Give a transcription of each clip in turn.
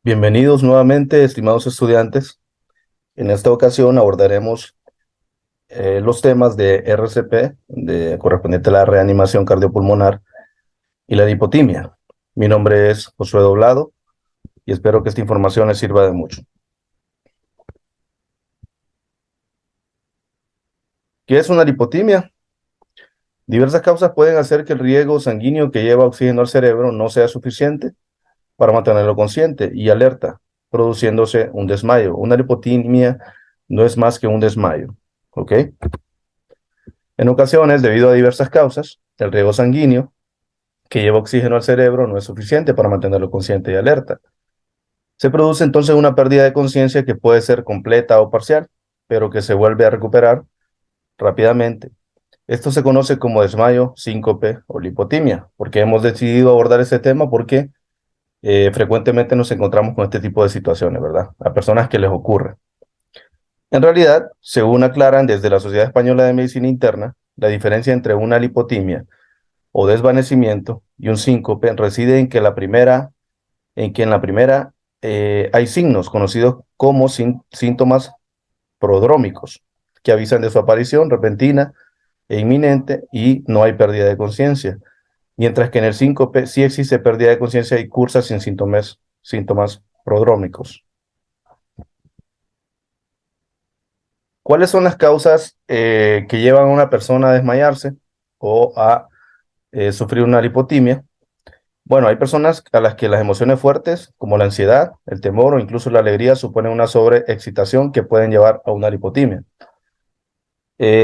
Bienvenidos nuevamente, estimados estudiantes. En esta ocasión abordaremos los temas de RCP, correspondiente a la reanimación cardiopulmonar y la hipotimia. Mi nombre es Josué Doblado y espero que esta información les sirva de mucho. ¿Qué es una hipotimia? Diversas causas pueden hacer que el riego sanguíneo que lleva oxígeno al cerebro no sea suficiente para mantenerlo consciente y alerta, produciéndose un desmayo. Una hipotimia no es más que un desmayo, ¿ok? En ocasiones, debido a diversas causas, el riego sanguíneo que lleva oxígeno al cerebro no es suficiente para mantenerlo consciente y alerta. Se produce entonces una pérdida de conciencia que puede ser completa o parcial, pero que se vuelve a recuperar rápidamente. Esto se conoce como desmayo, síncope o lipotimia. ¿Por qué hemos decidido abordar este tema? Porque frecuentemente nos encontramos con este tipo de situaciones, ¿verdad? A personas que les ocurre. En realidad, según aclaran desde la Sociedad Española de Medicina Interna, la diferencia entre una lipotimia o desvanecimiento y un síncope reside en que en la primera hay signos conocidos como síntomas prodrómicos que avisan de su aparición repentina e inminente y no hay pérdida de conciencia, mientras que en el síncope sí existe pérdida de conciencia y cursa sin síntomas prodrómicos. ¿Cuáles son las causas que llevan a una persona a desmayarse o a sufrir una lipotimia? Bueno, hay personas a las que las emociones fuertes, como la ansiedad, el temor o incluso la alegría, suponen una sobreexcitación que pueden llevar a una lipotimia.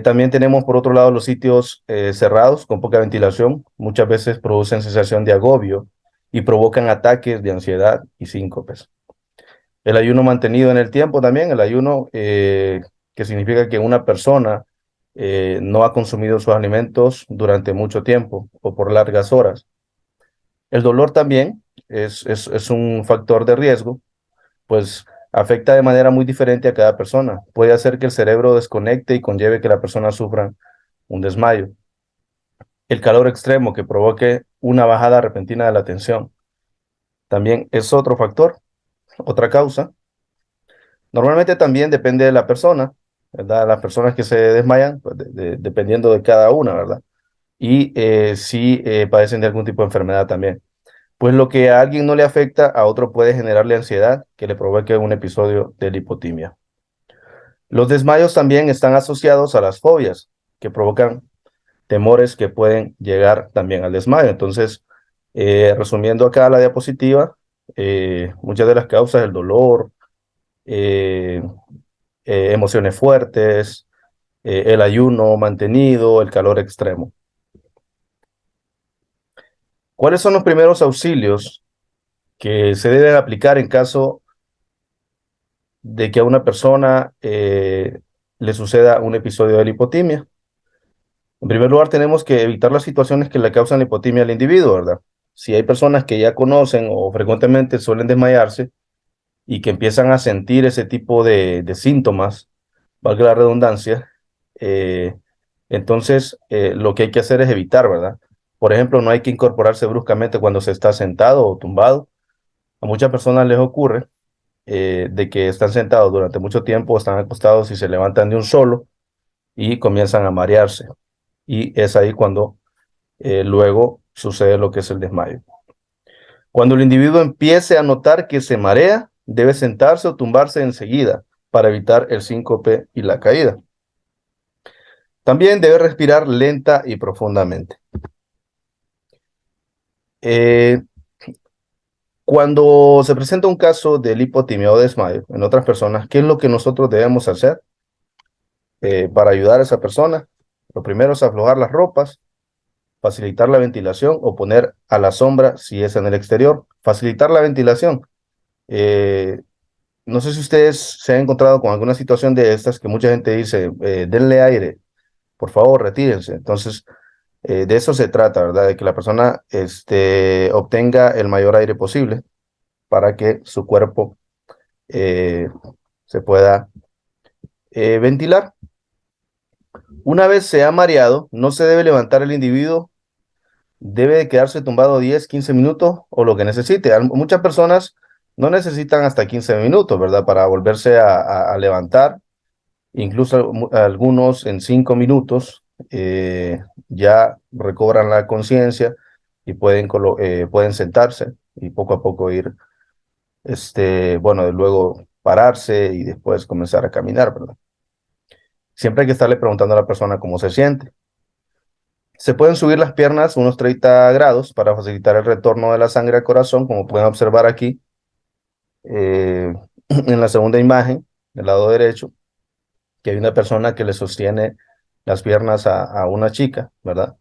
También tenemos, por otro lado, los sitios cerrados con poca ventilación. Muchas veces producen sensación de agobio y provocan ataques de ansiedad y síncopes. El ayuno mantenido en el tiempo también, el ayuno que significa que una persona no ha consumido sus alimentos durante mucho tiempo o por largas horas. El dolor también es un factor de riesgo, pues afecta de manera muy diferente a cada persona. Puede hacer que el cerebro desconecte y conlleve que la persona sufra un desmayo. El calor extremo que provoque una bajada repentina de la tensión también es otro factor, otra causa. Normalmente también depende de la persona, ¿verdad? Las personas que se desmayan, pues, dependiendo de cada una, ¿verdad? Y si padecen de algún tipo de enfermedad también. Pues lo que a alguien no le afecta, a otro puede generarle ansiedad que le provoque un episodio de lipotimia. Los desmayos también están asociados a las fobias, que provocan temores que pueden llegar también al desmayo. Entonces, resumiendo acá la diapositiva, muchas de las causas, el dolor, eh, emociones fuertes, el ayuno mantenido, el calor extremo. ¿Cuáles son los primeros auxilios que se deben aplicar en caso de que a una persona le suceda un episodio de lipotimia? En primer lugar, tenemos que evitar las situaciones que le causan hipotimia al individuo, ¿verdad? Si hay personas que ya conocen o frecuentemente suelen desmayarse y que empiezan a sentir ese tipo de síntomas, valga la redundancia, eh, entonces lo que hay que hacer es evitar, ¿verdad? Por ejemplo, no hay que incorporarse bruscamente cuando se está sentado o tumbado. A muchas personas les ocurre de que están sentados durante mucho tiempo, están acostados y se levantan de un solo y comienzan a marearse. Y es ahí cuando luego sucede lo que es el desmayo. Cuando el individuo empiece a notar que se marea, debe sentarse o tumbarse enseguida para evitar el síncope y la caída. También debe respirar lenta y profundamente. Eh, Cuando se presenta un caso de lipotimia o desmayo en otras personas, ¿qué es lo que nosotros debemos hacer para ayudar a esa persona? Lo primero es aflojar las ropas, facilitar la ventilación o poner a la sombra si es en el exterior. Facilitar la ventilación. Eh, no sé si ustedes se han encontrado con alguna situación de estas que mucha gente dice, denle aire, por favor, retírense. Entonces, de eso se trata, ¿verdad? De que la persona obtenga el mayor aire posible para que su cuerpo eh, se pueda ventilar. Una vez se ha mareado, no se debe levantar el individuo, debe quedarse tumbado 10, 15 minutos o lo que necesite. Muchas personas No necesitan hasta 15 minutos, ¿verdad? Para volverse a levantar. Incluso algunos en 5 minutos ya recobran la conciencia y pueden sentarse y poco a poco ir, bueno, luego pararse y después comenzar a caminar, ¿verdad? Siempre hay que estarle preguntando a la persona cómo se siente. Se pueden subir las piernas unos 30 grados para facilitar el retorno de la sangre al corazón, como pueden observar aquí en la segunda imagen, del lado derecho, que hay una persona que le sostiene las piernas a una chica, ¿verdad?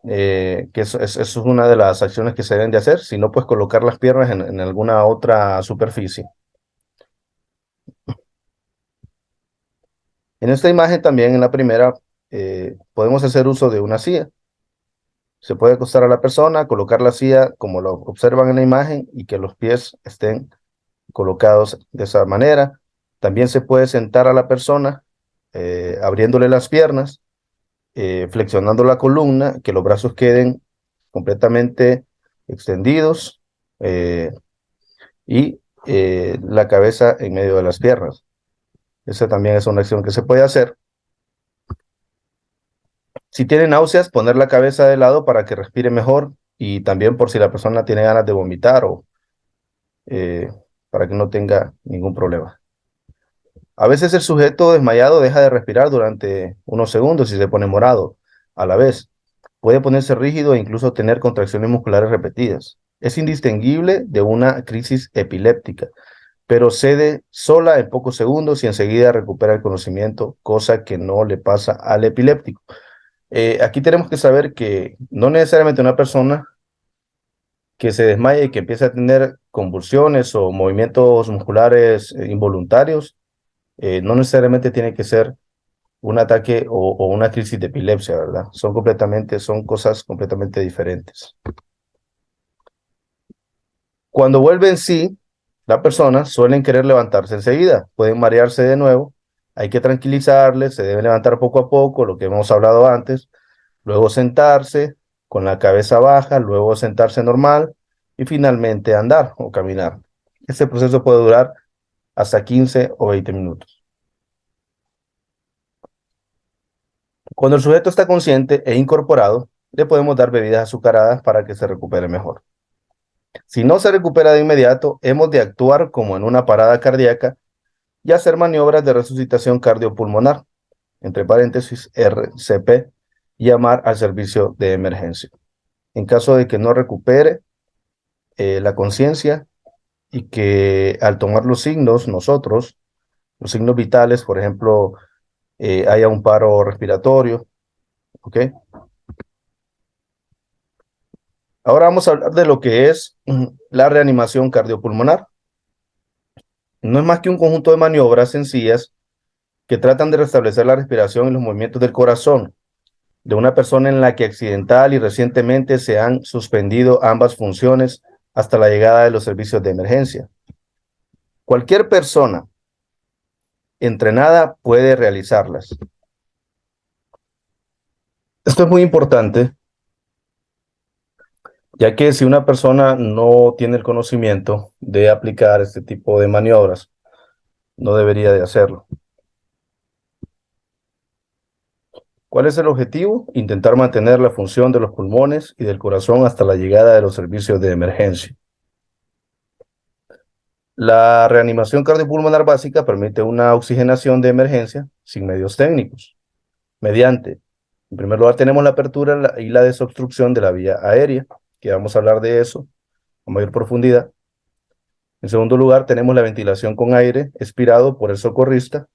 Que eso es una de las acciones que se deben de hacer, si no, pues colocar las piernas en alguna otra superficie. En esta imagen también, en la primera, podemos hacer uso de una silla. Se puede acostar a la persona, colocar la silla como lo observan en la imagen y que los pies estén colocados de esa manera. También se puede sentar a la persona abriéndole las piernas, flexionando la columna, que los brazos queden completamente extendidos eh, y la cabeza en medio de las piernas. Esa también es una acción que se puede hacer. Si tiene náuseas, poner la cabeza de lado para que respire mejor y también por si la persona tiene ganas de vomitar o eh, para que no tenga ningún problema. A veces el sujeto desmayado deja de respirar durante unos segundos y se pone morado. A la vez, puede ponerse rígido e incluso tener contracciones musculares repetidas. Es indistinguible de una crisis epiléptica, pero cede sola en pocos segundos y enseguida recupera el conocimiento, cosa que no le pasa al epiléptico. Aquí tenemos que saber que no necesariamente una persona que se desmaya y que empieza a tener convulsiones o movimientos musculares involuntarios, no necesariamente tiene que ser un ataque o una crisis de epilepsia, ¿verdad? Son cosas completamente diferentes. Cuando vuelve en sí, la persona suelen querer levantarse enseguida, pueden marearse de nuevo, hay que tranquilizarles, se debe levantar poco a poco, lo que hemos hablado antes, luego sentarse con la cabeza baja, luego sentarse normal y finalmente andar o caminar. Este proceso puede durar hasta 15 o 20 minutos. Cuando el sujeto está consciente e incorporado, le podemos dar bebidas azucaradas para que se recupere mejor. Si no se recupera de inmediato, hemos de actuar como en una parada cardíaca y hacer maniobras de resucitación cardiopulmonar, entre paréntesis RCP, y llamar al servicio de emergencia. En caso de que no recupere la conciencia y que al tomar los signos, los signos vitales, por ejemplo, haya un paro respiratorio, ¿ok? Ahora vamos a hablar de lo que es la reanimación cardiopulmonar. No es más que un conjunto de maniobras sencillas que tratan de restablecer la respiración y los movimientos del corazón de una persona en la que accidental y recientemente se han suspendido ambas funciones hasta la llegada de los servicios de emergencia. Cualquier persona entrenada puede realizarlas. Esto es muy importante, ya que si una persona no tiene el conocimiento de aplicar este tipo de maniobras, no debería de hacerlo. ¿Cuál es el objetivo? Intentar mantener la función de los pulmones y del corazón hasta la llegada de los servicios de emergencia. La reanimación cardiopulmonar básica permite una oxigenación de emergencia sin medios técnicos, mediante, en primer lugar, tenemos la apertura y la desobstrucción de la vía aérea, que vamos a hablar de eso a mayor profundidad. En segundo lugar, tenemos la ventilación con aire expirado por el socorrista.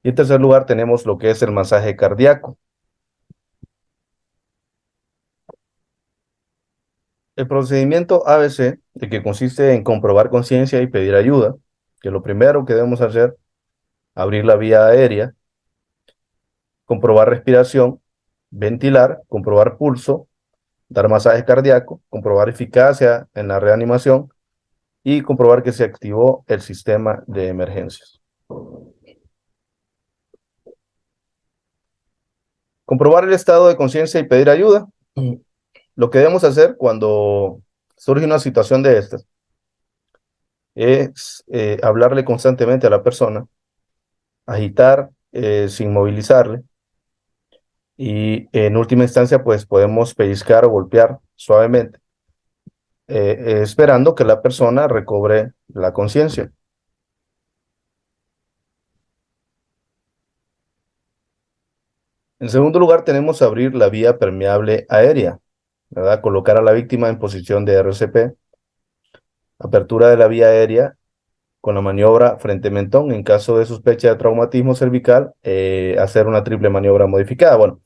Y en tercer lugar, tenemos lo que es el masaje cardíaco. El procedimiento ABC, el que consiste en comprobar conciencia y pedir ayuda, que lo primero que debemos hacer, abrir la vía aérea, comprobar respiración, ventilar, comprobar pulso, dar masaje cardíaco, comprobar eficacia en la reanimación y comprobar que se activó el sistema de emergencias. Comprobar el estado de conciencia y pedir ayuda. Lo que debemos hacer cuando surge una situación de estas es hablarle constantemente a la persona, agitar sin movilizarle y en última instancia pues podemos pellizcar o golpear suavemente, esperando que la persona recobre la conciencia. En segundo lugar, tenemos abrir la vía permeable aérea, ¿verdad? Colocar a la víctima en posición de RCP, apertura de la vía aérea con la maniobra frente mentón. En caso de sospecha de traumatismo cervical, hacer una triple maniobra modificada. Bueno,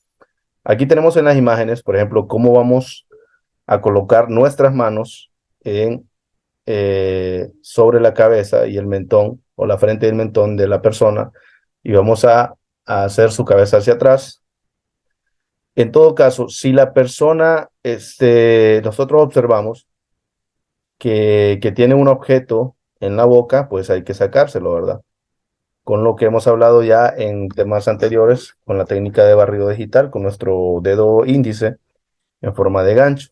aquí tenemos en las imágenes, por ejemplo, cómo vamos a colocar nuestras manos en, sobre la cabeza y el mentón o la frente del mentón de la persona y vamos a hacer su cabeza hacia atrás. En todo caso, si la persona, nosotros observamos que tiene un objeto en la boca, pues hay que sacárselo, ¿verdad? Con lo que hemos hablado ya en temas anteriores, con la técnica de barrido digital, con nuestro dedo índice en forma de gancho.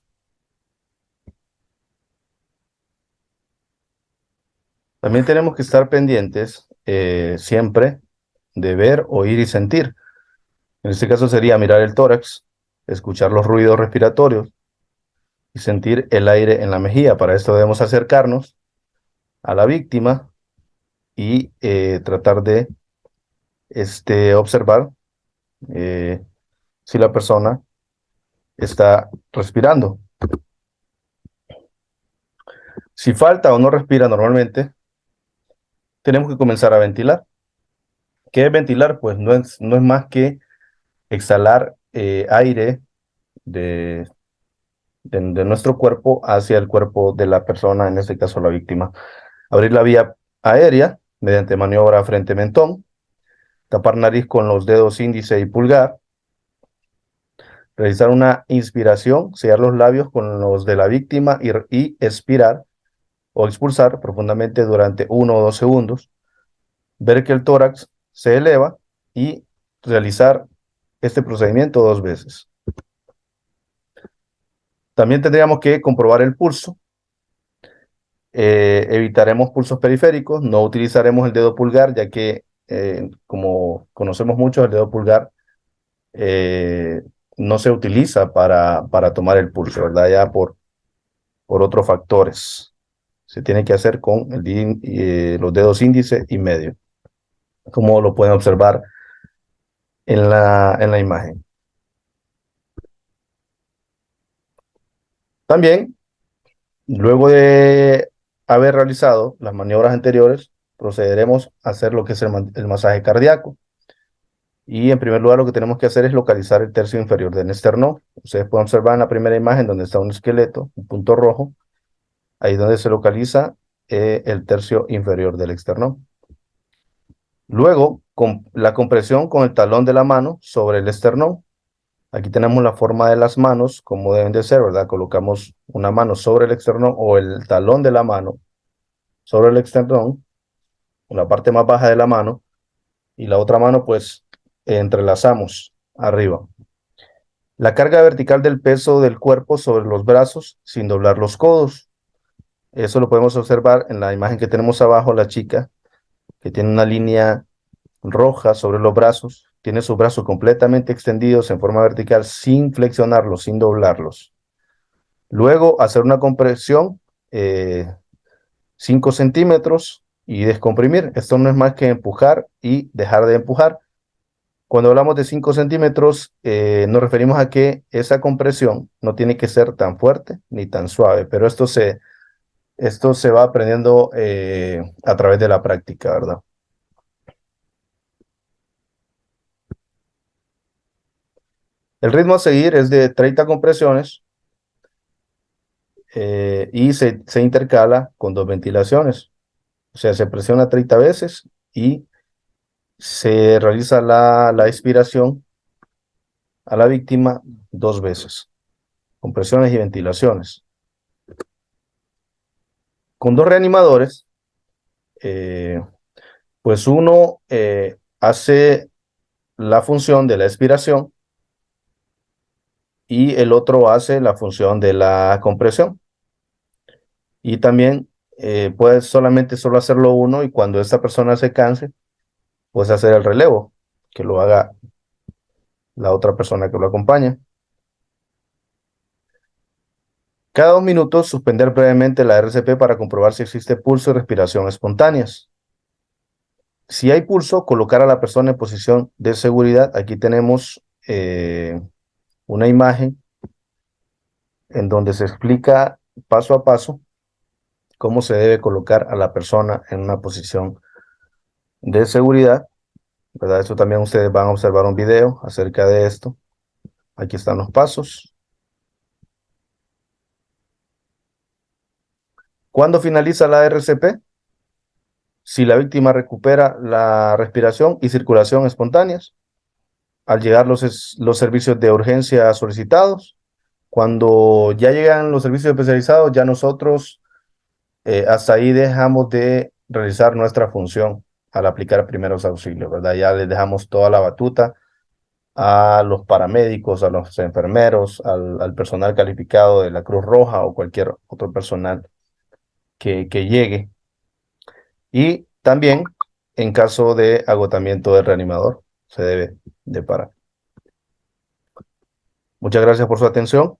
También tenemos que estar pendientes siempre de ver, oír y sentir. En este caso sería mirar el tórax, escuchar los ruidos respiratorios y sentir el aire en la mejilla. Para esto debemos acercarnos a la víctima y tratar de observar eh, si la persona está respirando. Si falta o no respira normalmente, tenemos que comenzar a ventilar. ¿Qué es ventilar? Pues no es más que exhalar aire de, de nuestro cuerpo hacia el cuerpo de la persona, en este caso la víctima. Abrir la vía aérea mediante maniobra frente-mentón, tapar nariz con los dedos índice y pulgar, realizar una inspiración, sellar los labios con los de la víctima y expirar o expulsar profundamente durante 1 o 2 segundos, ver que el tórax se eleva y realizar este procedimiento 2 veces. También tendríamos que comprobar el pulso. Evitaremos pulsos periféricos, no utilizaremos el dedo pulgar, ya que, como conocemos mucho, el dedo pulgar eh, no se utiliza para tomar el pulso, ¿verdad? Ya por otros factores. Se tiene que hacer con los dedos índice y medio, como lo pueden observar en la imagen. También, luego de haber realizado las maniobras anteriores, procederemos a hacer lo que es el masaje cardíaco. Y en primer lugar, lo que tenemos que hacer es localizar el tercio inferior del esternón. Ustedes pueden observar en la primera imagen donde está un esqueleto, un punto rojo, ahí donde se localiza el tercio inferior del esternón. Luego, con la compresión con el talón de la mano sobre el esternón. Aquí tenemos la forma de las manos, como deben de ser, ¿verdad? Colocamos una mano sobre el esternón o el talón de la mano sobre el esternón, la parte más baja de la mano, y la otra mano, pues, entrelazamos arriba. La carga vertical del peso del cuerpo sobre los brazos sin doblar los codos. Eso lo podemos observar en la imagen que tenemos abajo, la chica, que tiene una línea roja sobre los brazos, tiene sus brazos completamente extendidos en forma vertical sin flexionarlos, sin doblarlos. Luego hacer una compresión 5 centímetros y descomprimir. Esto no es más que empujar y dejar de empujar. Cuando hablamos de 5 centímetros, nos referimos a que esa compresión no tiene que ser tan fuerte ni tan suave, pero esto se va aprendiendo a través de la práctica, ¿verdad? El ritmo a seguir es de 30 compresiones y se intercala con 2 ventilaciones. O sea, se presiona 30 veces y se realiza la expiración a la víctima 2 veces, compresiones y ventilaciones. Con 2 reanimadores, eh, pues uno hace la función de la expiración y el otro hace la función de la compresión. Y también puedes solo hacerlo uno y cuando esta persona se canse, puedes hacer el relevo, que lo haga la otra persona que lo acompaña. Cada 2 minutos, suspender brevemente la RCP para comprobar si existe pulso y respiración espontáneas. Si hay pulso, colocar a la persona en posición de seguridad. Aquí tenemos una imagen en donde se explica paso a paso cómo se debe colocar a la persona en una posición de seguridad, ¿verdad? Esto también ustedes van a observar un video acerca de esto. Aquí están los pasos. ¿Cuándo finaliza la RCP? Si la víctima recupera la respiración y circulación espontáneas, al llegar los servicios de urgencia solicitados. Cuando ya llegan los servicios especializados, ya nosotros hasta ahí dejamos de realizar nuestra función al aplicar primeros auxilios, ¿verdad? Ya les dejamos toda la batuta a los paramédicos, a los enfermeros, al personal calificado de la Cruz Roja o cualquier otro personal que llegue. Y también en caso de agotamiento del reanimador, se debe de parar. Muchas gracias por su atención.